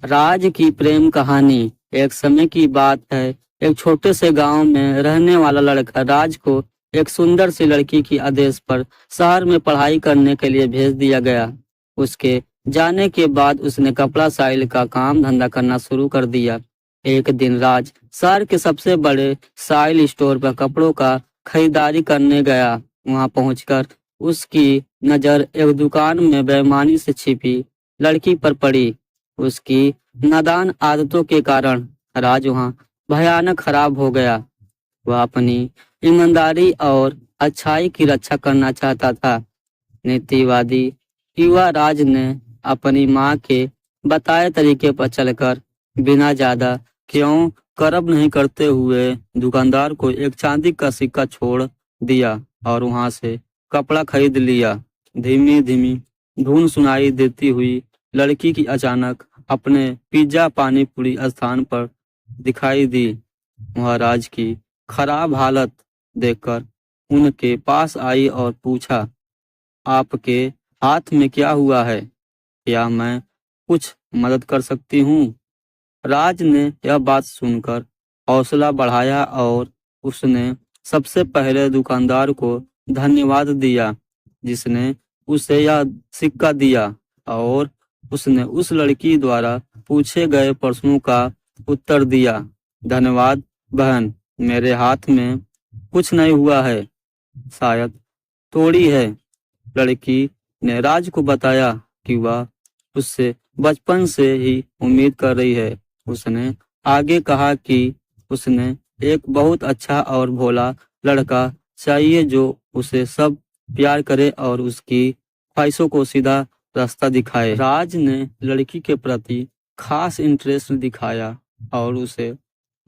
राज की प्रेम कहानी। एक समय की बात है। एक छोटे से गांव में रहने वाला लड़का राज को एक सुंदर सी लड़की की आदेश पर शहर में पढ़ाई करने के लिए भेज दिया गया। उसके जाने के बाद उसने कपड़ा साइल का काम धंधा करना शुरू कर दिया। एक दिन राज शहर के सबसे बड़े साइल स्टोर पर कपड़ों का खरीदारी करने गया। वहां पहुंचकर उसकी नजर एक दुकान में बेईमानी से छिपी लड़की पर पड़ी। उसकी नादान आदतों के कारण राज वहाँ भयानक खराब हो गया। वह अपनी ईमानदारी और अच्छाई की रक्षा करना चाहता था। नीतिवादी युवा राज ने अपनी माँ के बताए तरीके पर चलकर बिना ज्यादा क्यों करब नहीं करते हुए दुकानदार को एक चांदी का सिक्का छोड़ दिया और वहां से कपड़ा खरीद लिया। धीमी धीमी धुन सुनाई देती हुई लड़की की अचानक अपने पिज्जा पानी पूरी स्थान पर दिखाई दी। वह राज की खराब हालत देखकर उनके पास आई और पूछा, आपके हाथ में क्या हुआ है? क्या मैं कुछ मदद कर सकती हूँ? राज ने यह बात सुनकर हौसला बढ़ाया और उसने सबसे पहले दुकानदार को धन्यवाद दिया जिसने उसे यह सिक्का दिया, और उसने उस लड़की द्वारा पूछे गए प्रश्नों का उत्तर दिया। धन्यवाद बहन, मेरे हाथ में कुछ नहीं हुआ है, शायद थोड़ी है। लड़की ने राज को बताया कि वह उससे बचपन से ही उम्मीद कर रही है। उसने आगे कहा कि उसने एक बहुत अच्छा और भोला लड़का चाहिए जो उसे सब प्यार करे और उसकी ख्वाहिशों को सीधा रास्ता दिखाए। राज ने लड़की के प्रति खास इंटरेस्ट दिखाया और उसे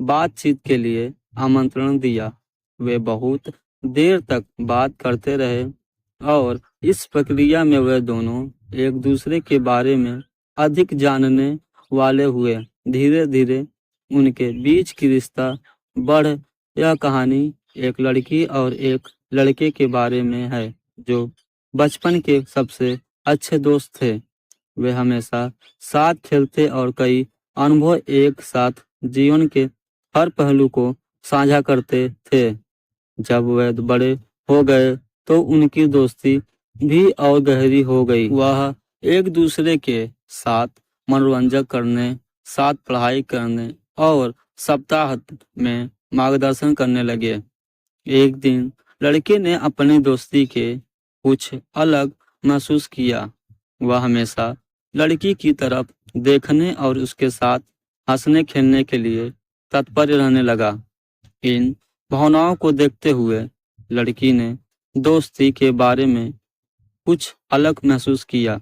बातचीत के लिए आमंत्रण दिया। वे बहुत देर तक बात करते रहे और इस प्रक्रिया में वे दोनों एक दूसरे के बारे में अधिक जानने वाले हुए। धीरे धीरे उनके बीच की रिश्ता बढ़। यह कहानी एक लड़की और एक लड़के के बारे में है जो बचपन के सबसे अच्छे दोस्त थे। वे हमेशा साथ खेलते और कई अनुभव एक साथ जीवन के हर पहलू को साझा करते थे। जब वे बड़े हो गए तो उनकी दोस्ती भी और गहरी हो गई। वह एक दूसरे के साथ मनोरंजन करने, साथ पढ़ाई करने और सप्ताह में मार्गदर्शन करने लगे। एक दिन लड़के ने अपनी दोस्ती के कुछ अलग महसूस किया। वह हमेशा लड़की की तरफ देखने और उसके साथ हंसने खेलने के लिए तत्पर रहने लगा। इन भावनाओं को देखते हुए लड़की ने दोस्ती के बारे में कुछ अलग महसूस किया।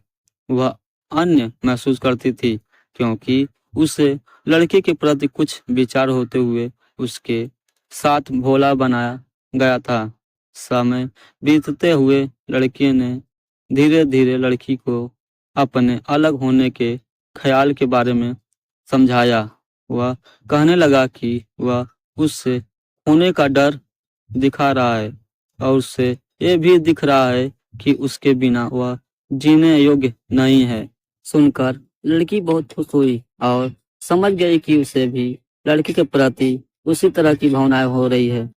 वह अन्य महसूस करती थी क्योंकि उसे लड़के के प्रति कुछ विचार होते हुए उसके साथ भोला बनाया गया था। समय बीतते हुए लड़के ने धीरे धीरे लड़की को अपने अलग होने के ख्याल के बारे में समझाया। वह कहने लगा कि वह उससे होने का डर दिखा रहा है और उससे ये भी दिख रहा है कि उसके बिना वह जीने योग्य नहीं है। सुनकर लड़की बहुत खुश हुई और समझ गई कि उसे भी लड़के के प्रति उसी तरह की भावनाएं हो रही है।